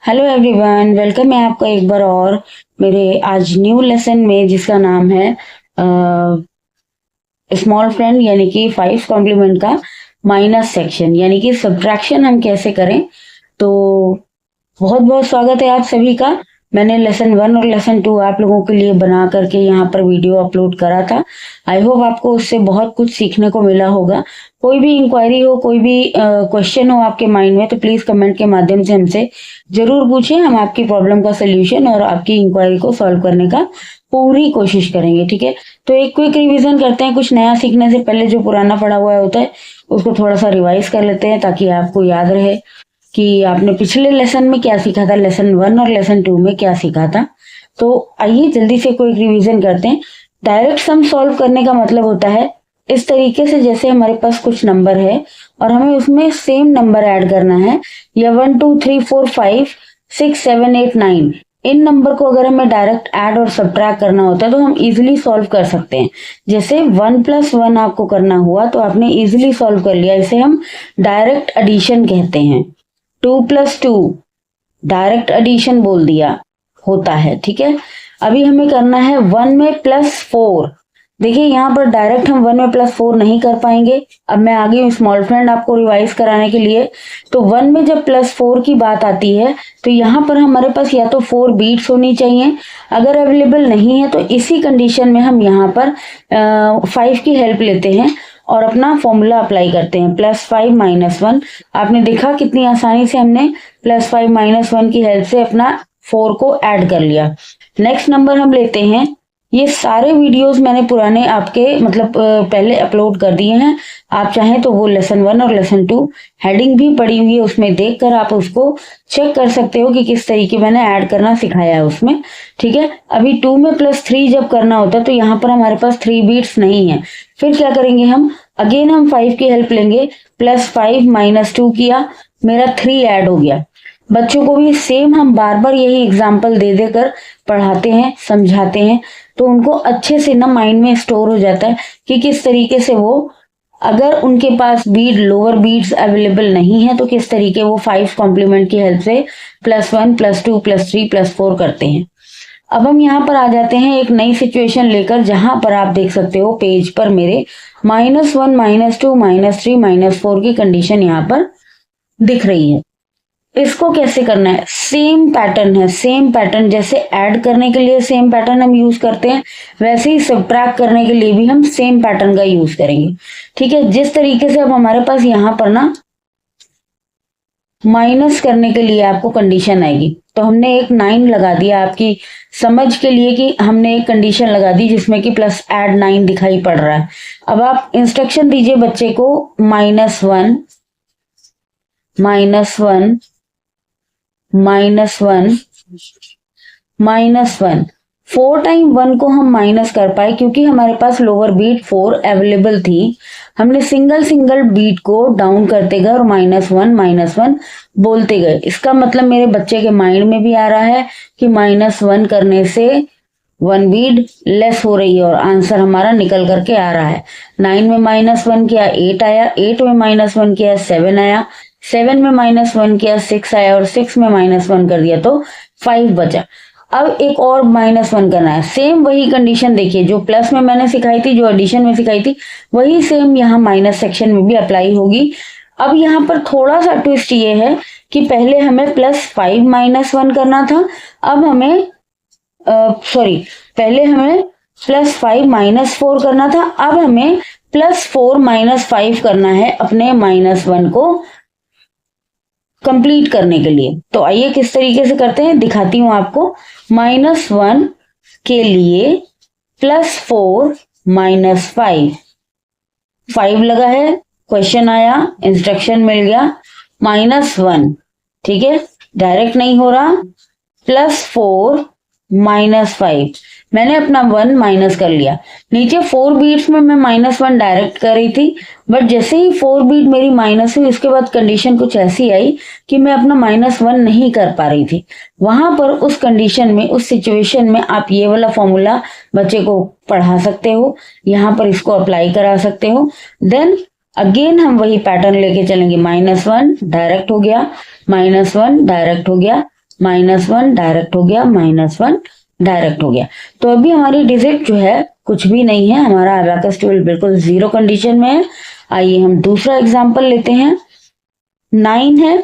Hello everyone, welcome है आपका एक बार और मेरे आज न्यू लेसन में, जिसका नाम है स्मॉल फ्रेंड यानी कि 5 कॉम्प्लीमेंट का माइनस सेक्शन यानी कि सब्ट्रैक्शन हम कैसे करें। तो बहुत बहुत स्वागत है आप सभी का। मैंने लेसन 1 और लेसन 2 आप लोगों के लिए बना करके यहाँ पर वीडियो अपलोड करा था। आई होप आपको उससे बहुत कुछ सीखने को मिला होगा। कोई भी इंक्वायरी हो, कोई भी क्वेश्चन हो आपके माइंड में, तो प्लीज कमेंट के माध्यम से हमसे जरूर पूछें। हम आपकी प्रॉब्लम का सोल्यूशन और आपकी इंक्वायरी को सॉल्व करने का पूरी कोशिश करेंगे। ठीक है, तो एक क्विक रिवीजन करते हैं। कुछ नया सीखने से पहले जो पुराना पढ़ा हुआ होता है उसको थोड़ा सा रिवाइज कर लेते हैं, ताकि आपको याद रहे कि आपने पिछले लेसन में क्या सीखा था, लेसन 1 और लेसन 2 में क्या सीखा था। तो आइए जल्दी से कोई रिवीजन करते हैं। डायरेक्ट सम सॉल्व करने का मतलब होता है इस तरीके से, जैसे हमारे पास कुछ नंबर है और हमें उसमें सेम नंबर ऐड करना है, या 1 2 3 4 5 6 7 8 9 इन नंबर को अगर हमें डायरेक्ट ऐड और सब्ट्रैक्ट करना होता है तो हम इजीली सॉल्व कर सकते हैं। जैसे 1 + 1 आपको करना हुआ तो आपने इजीली सॉल्व कर लिया, इसे हम डायरेक्ट एडिशन कहते हैं। 2 + 2 डायरेक्ट एडिशन बोल दिया होता है। ठीक है, अभी हमें करना है 1 में +4। देखिए यहाँ पर डायरेक्ट हम 1 में +4 नहीं कर पाएंगे। अब मैं आ गई हूँ स्मॉल फ्रेंड आपको रिवाइज कराने के लिए। तो 1 में जब +4 की बात आती है तो यहाँ पर हमारे पास या तो 4 बीट्स होनी चाहिए, अगर अवेलेबल नहीं है तो इसी कंडीशन में हम यहाँ पर 5 की हेल्प लेते हैं और अपना फॉर्मूला अप्लाई करते हैं, +5 - 1। आपने देखा कितनी आसानी से हमने +5 - 1 की हेल्प से अपना 4 को ऐड कर लिया। नेक्स्ट नंबर हम लेते हैं। ये सारे वीडियोस मैंने पुराने आपके पहले अपलोड कर दिए हैं। आप चाहें तो वो लेसन 1 और लेसन 2 हेडिंग भी पड़ी हुई है, उसमें देखकर आप उसको चेक कर सकते हो कि किस तरीके मैंने ऐड करना सिखाया है उसमें। ठीक है, अभी 2 में +3 जब करना होता है तो यहाँ पर हमारे पास 3 बीट्स नहीं है। फिर क्या करेंगे हम, अगेन हम 5 की हेल्प लेंगे। +5 - 2 किया, मेरा 3 ऐड हो गया। बच्चों को भी सेम हम बार बार यही एग्जाम्पल दे देकर पढ़ाते हैं, समझाते हैं, तो उनको अच्छे से ना माइंड में स्टोर हो जाता है कि किस तरीके से वो, अगर उनके पास बीट लोअर बीट्स अवेलेबल नहीं है तो किस तरीके वो 5 कॉम्प्लीमेंट की हेल्प से +1 +2 +3 +4 करते हैं। अब हम यहाँ पर आ जाते हैं एक नई सिचुएशन लेकर, जहां पर आप देख सकते हो पेज पर मेरे -1 -2 -3 -4 की कंडीशन यहाँ पर दिख रही है। इसको कैसे करना है, सेम पैटर्न है, सेम पैटर्न। जैसे ऐड करने के लिए सेम पैटर्न हम यूज करते हैं, वैसे ही सब्ट्रैक्ट करने के लिए भी हम सेम पैटर्न का यूज करेंगे। ठीक है, जिस तरीके से अब हमारे पास यहाँ पर ना माइनस करने के लिए आपको कंडीशन आएगी, तो हमने एक 9 लगा दिया आपकी समझ के लिए कि हमने एक कंडीशन लगा दी जिसमें कि +9 दिखाई पड़ रहा है। अब आप इंस्ट्रक्शन दीजिए बच्चे को, -1 -1 -1 4 टाइम 1 को हम माइनस कर पाए क्योंकि हमारे पास लोअर बीट 4 अवेलेबल थी। हमने सिंगल सिंगल बीट को डाउन करते गए और -1 बोलते गए। इसका मतलब मेरे बच्चे के माइंड में भी आ रहा है कि -1 करने से 1 बीट लेस हो रही है और आंसर हमारा निकल करके आ रहा है। 9 में -1 किया 8 आया, 8 में -1 किया 7 आया, 7 में -1 किया 6 आया और 6 में -1 कर दिया तो 5 बचा। अब एक और -1 करना है, सेम वही कंडीशन देखिए जो प्लस में मैंने सिखाई थी, जो एडिशन में सिखाई थी, वही सेम यहाँ माइनस सेक्शन में भी अप्लाई होगी। अब यहाँ पर थोड़ा सा ट्विस्ट ये है कि पहले हमें +5 - 1 करना था, अब हमें पहले हमें +5 - 4 करना था, अब हमें +4 - 5 करना है अपने -1 को कंप्लीट करने के लिए। तो आइए किस तरीके से करते हैं दिखाती हूं आपको। -1 के लिए +4 - 5 लगा है, क्वेश्चन आया, इंस्ट्रक्शन मिल गया, -1। ठीक है, डायरेक्ट नहीं हो रहा, +4 - 5 मैंने अपना 1 माइनस कर लिया। नीचे 4 बीट्स में मैं -1 डायरेक्ट कर रही थी, बट जैसे ही 4 बीट मेरी माइनस हुई उसके बाद कंडीशन कुछ ऐसी आई कि मैं अपना -1 नहीं कर पा रही थी। वहां पर उस कंडीशन में, उस सिचुएशन में आप ये वाला फॉर्मूला बच्चे को पढ़ा सकते हो, यहाँ पर इसको अप्लाई करा सकते हो। देन अगेन हम वही पैटर्न लेके चलेंगे, -1 डायरेक्ट हो गया, -1 डायरेक्ट हो गया, -1 डायरेक्ट हो गया, -1 डायरेक्ट हो गया। तो अभी हमारी डिजिट जो है कुछ भी नहीं है, हमारा अबाकस टेबल बिल्कुल जीरो कंडीशन में है। आइए हम दूसरा एग्जांपल लेते हैं। 9 है,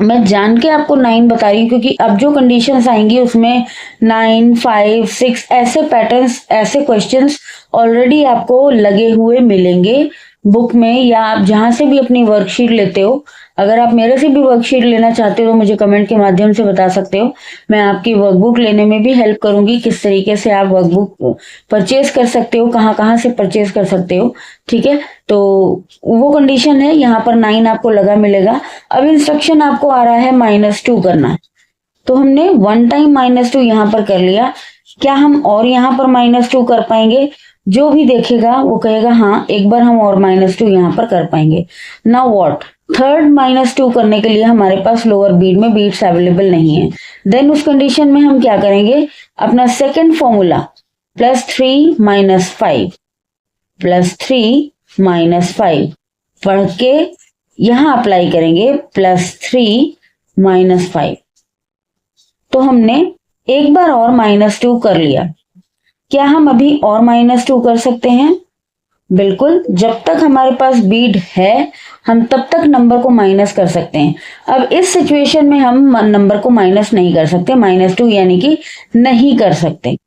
मैं जान के आपको 9 बता रही हूँ क्योंकि अब जो कंडीशंस आएंगी उसमें 9, 5, 6 ऐसे पैटर्न्स, ऐसे क्वेश्चंस ऑलरेडी आपको लगे हुए मिलेंगे बुक में, या आप जहां से भी अपनी वर्कशीट लेते हो। अगर आप मेरे से भी वर्कशीट लेना चाहते हो तो मुझे कमेंट के माध्यम से बता सकते हो, मैं आपकी वर्कबुक लेने में भी हेल्प करूंगी, किस तरीके से आप वर्कबुक परचेज कर सकते हो, कहाँ कहाँ से परचेज कर सकते हो। ठीक है, तो वो कंडीशन है, यहाँ पर 9 आपको लगा मिलेगा। अब इंस्ट्रक्शन आपको आ रहा है -2 करना है, तो हमने 1 टाइम -2 यहाँ पर कर लिया। क्या हम और यहाँ पर -2 कर पाएंगे? जो भी देखेगा वो कहेगा हाँ, एक बार हम और -2 यहाँ पर कर पाएंगे। नाउ व्हाट, थर्ड -2 करने के लिए हमारे पास लोअर बीट में बीट्स अवेलेबल नहीं है। देन उस कंडीशन में हम क्या करेंगे, अपना सेकेंड फॉर्मूला +3 - 5 +3 - 5 पढ़ के यहां अप्लाई करेंगे, +3 - 5। तो हमने एक बार और -2 कर लिया। क्या हम अभी और -2 कर सकते हैं? बिल्कुल, जब तक हमारे पास बीट है हम तब तक नंबर को माइनस कर सकते हैं। अब इस सिचुएशन में हम नंबर को माइनस नहीं कर सकते, -2 यानी कि नहीं कर सकते।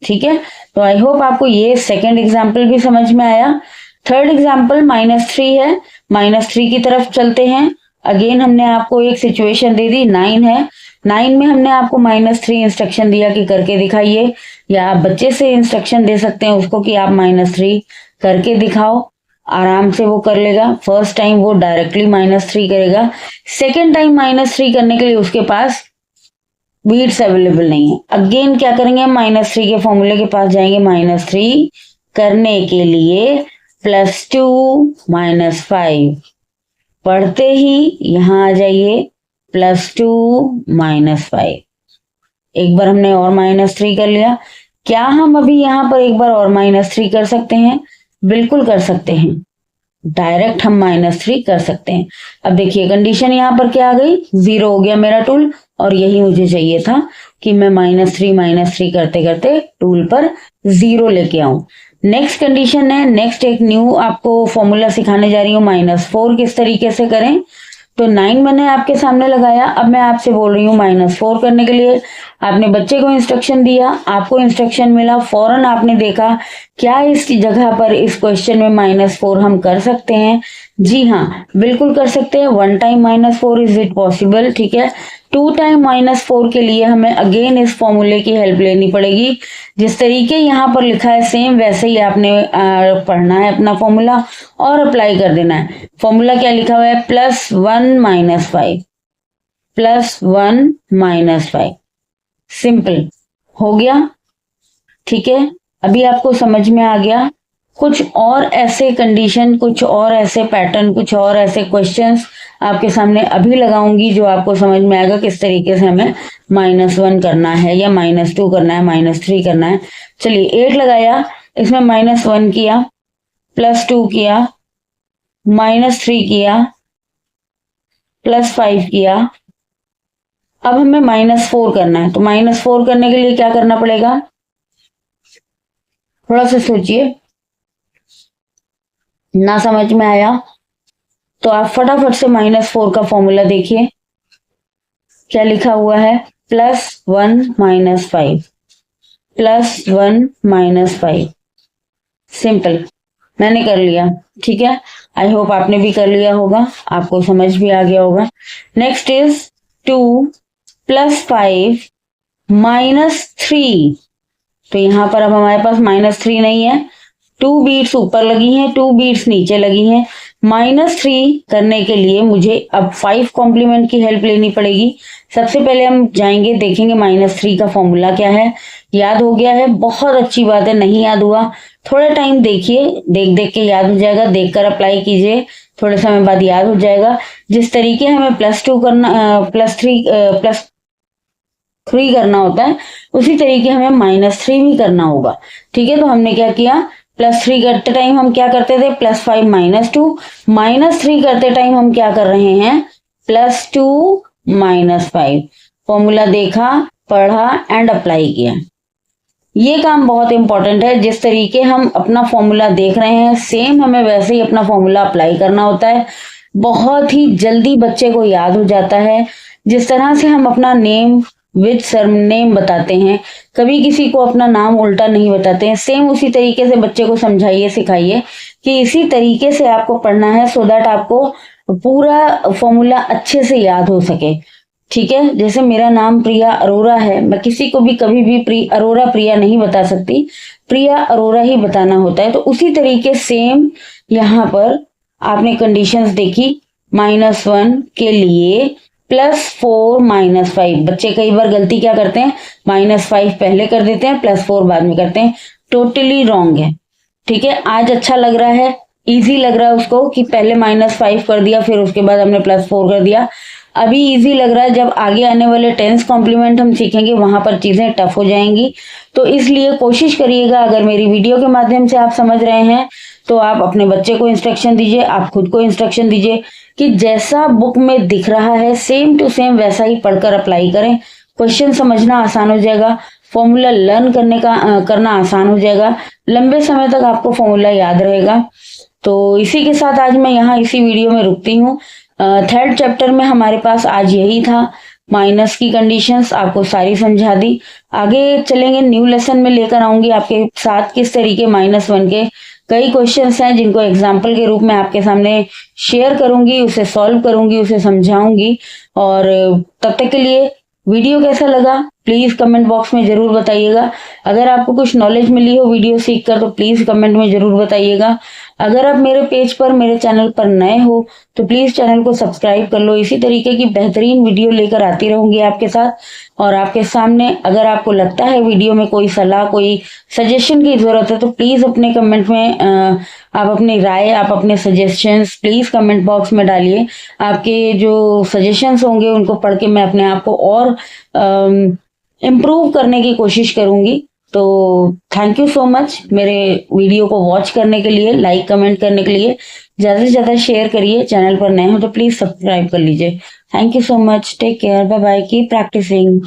ठीक है, तो आई होप आपको ये सेकेंड एग्जाम्पल भी समझ में आया। थर्ड एग्जाम्पल -3 है, -3 की तरफ चलते हैं। अगेन हमने आपको एक सिचुएशन दे दी, 9 है, 9 में हमने आपको -3 इंस्ट्रक्शन दिया कि करके दिखाइए, या आप बच्चे से इंस्ट्रक्शन दे सकते हैं उसको कि आप -3 करके दिखाओ, आराम से वो कर लेगा। फर्स्ट टाइम वो डायरेक्टली -3 करेगा, सेकेंड टाइम -3 करने के लिए उसके पास बीट्स अवेलेबल नहीं है। अगेन क्या करेंगे, -3 के फॉर्मूले के पास जाएंगे, -3 करने के लिए +2 - 5 पढ़ते ही यहां आ जाइए, +2 - 5। एक बार हमने और -3 कर लिया। क्या हम अभी यहां पर एक बार और -3 कर सकते हैं? बिल्कुल कर सकते हैं, डायरेक्ट हम -3 कर सकते हैं। अब देखिए कंडीशन यहाँ पर क्या आ गई, 0 हो गया मेरा टूल, और यही मुझे चाहिए था कि मैं -3 करते करते टूल पर 0 लेके आऊं। नेक्स्ट कंडीशन है, नेक्स्ट एक न्यू आपको फॉर्मूला सिखाने जा रही हूँ, -4 किस तरीके से करें। तो 9 मैंने आपके सामने लगाया, अब मैं आपसे बोल रही हूँ -4 करने के लिए। आपने बच्चे को इंस्ट्रक्शन दिया, आपको इंस्ट्रक्शन मिला, फौरन आपने देखा क्या इस जगह पर इस क्वेश्चन में -4 हम कर सकते हैं? जी हाँ, बिल्कुल कर सकते हैं। 1 टाइम -4 इज इट पॉसिबल? ठीक है, 2 टाइम -4 के लिए हमें अगेन इस फॉर्मूले की हेल्प लेनी पड़ेगी। जिस तरीके यहाँ पर लिखा है सेम वैसे ही आपने पढ़ना है अपना फॉर्मूला और अप्लाई कर देना है। फॉर्मूला क्या लिखा हुआ है, +1 - 5 +1 - 5, सिंपल हो गया। ठीक है, अभी आपको समझ में आ गया। कुछ और ऐसे कंडीशन, कुछ और ऐसे पैटर्न, कुछ और ऐसे क्वेश्चंस आपके सामने अभी लगाऊंगी जो आपको समझ में आएगा किस तरीके से हमें -1 करना है, या -2 करना है, -3 करना है। चलिए 8 लगाया, इसमें -1 किया, +2 किया, -3 किया, +5 किया। अब हमें -4 करना है, तो -4 करने के लिए क्या करना पड़ेगा, थोड़ा सा सोचिए। ना समझ में आया तो आप फटाफट से -4 का फॉर्मूला देखिए, क्या लिखा हुआ है, +1 - 5 +1 - 5, सिंपल, मैंने कर लिया। ठीक है, आई होप आपने भी कर लिया होगा, आपको समझ भी आ गया होगा। Next is 2 + 5 - 3। तो यहां पर अब हमारे पास -3 नहीं है, 2 बीट्स ऊपर लगी हैं, 2 बीट्स नीचे लगी हैं। -3 करने के लिए मुझे अब 5 कॉम्प्लीमेंट की हेल्प लेनी पड़ेगी। सबसे पहले हम जाएंगे, देखेंगे -3 का फॉर्मूला क्या है। याद हो गया है, बहुत अच्छी बात है। नहीं याद हुआ, थोड़ा टाइम देखिए, देख देख के याद हो जाएगा, देखकर अप्लाई कीजिए, थोड़े समय बाद याद हो जाएगा। जिस तरीके हमें +2 करना, +3 करना होता है, उसी तरीके हमें -3 भी करना होगा। ठीक है, तो हमने क्या किया, +3 करते टाइम हम क्या करते थे, +5 - 2, -3 करते टाइम हम क्या कर रहे हैं, +2 -5। फॉर्मूला देखा, पढ़ा एंड अप्लाई किया। ये काम बहुत इंपॉर्टेंट है। जिस तरीके हम अपना फॉर्मूला देख रहे हैं सेम हमें वैसे ही अपना फॉर्मूला अप्लाई करना होता है। बहुत ही जल्दी बच्चे को याद हो जाता है। जिस तरह से हम अपना नेम विद सरनेम बताते हैं, कभी किसी को अपना नाम उल्टा नहीं बताते हैं, सेम उसी तरीके से बच्चे को समझाइए, सिखाइए कि इसी तरीके से आपको पढ़ना है सो दैट आपको पूरा फॉर्मूला अच्छे से याद हो सके। ठीक है, जैसे मेरा नाम प्रिया अरोरा है, मैं किसी को भी कभी भी अरोरा प्रिया नहीं बता सकती, प्रिया अरोरा ही बताना होता है। तो उसी तरीके सेम यहाँ पर आपने कंडीशंस देखी, -1 के लिए +4 -5। बच्चे कई बार गलती क्या करते हैं, -5 पहले कर देते हैं, +4 बाद में करते हैं। टोटली रॉन्ग है। ठीक है, आज अच्छा लग रहा है, इजी लग रहा है उसको कि पहले -5 कर दिया फिर उसके बाद हमने +4 कर दिया। अभी इजी लग रहा है, जब आगे आने वाले टेंस कॉम्प्लीमेंट हम सीखेंगे वहां पर चीजें टफ हो जाएंगी। तो इसलिए कोशिश करिएगा, अगर मेरी वीडियो के माध्यम से आप समझ रहे हैं तो आप अपने बच्चे को इंस्ट्रक्शन दीजिए, आप खुद को इंस्ट्रक्शन दीजिए कि जैसा बुक में दिख रहा है सेम टू सेम वैसा ही पढ़कर अप्लाई करें। क्वेश्चन समझना आसान हो जाएगा, फॉर्मूला लर्न करना आसान हो जाएगा, लंबे समय तक आपको फॉर्मूला याद रहेगा। तो इसी के साथ आज मैं यहाँ इसी वीडियो में रुकती हूँ। थर्ड चैप्टर में हमारे पास आज यही था, माइनस की कंडीशंस आपको सारी समझा दी। आगे चलेंगे, न्यू लेसन में लेकर आऊंगी आपके साथ किस तरीके -1 के कई क्वेश्चंस हैं जिनको एग्जाम्पल के रूप में आपके सामने शेयर करूंगी, उसे सॉल्व करूंगी, उसे समझाऊंगी। और तब तक के लिए वीडियो कैसा लगा प्लीज कमेंट बॉक्स में जरूर बताइएगा। अगर आपको कुछ नॉलेज मिली हो वीडियो सीखकर तो प्लीज कमेंट में जरूर बताइएगा। अगर आप मेरे पेज पर, मेरे चैनल पर नए हो तो प्लीज चैनल को सब्सक्राइब कर लो। इसी तरीके की बेहतरीन वीडियो लेकर आती रहूंगी आपके साथ और आपके सामने। अगर आपको लगता है वीडियो में कोई सलाह, कोई सजेशन की जरूरत है तो प्लीज अपने कमेंट में आप अपनी राय, आप अपने सजेशंस प्लीज कमेंट बॉक्स में डालिए। आपके जो सजेशंस होंगे उनको पढ़ के मैं अपने आप को और इम्प्रूव करने की कोशिश करूंगी। तो थैंक यू सो मच मेरे वीडियो को वॉच करने के लिए, लाइक कमेंट करने के लिए। ज्यादा से ज्यादा शेयर करिए, चैनल पर नए हो तो प्लीज सब्सक्राइब कर लीजिए। Thank you so much, take care, bye bye, keep practising.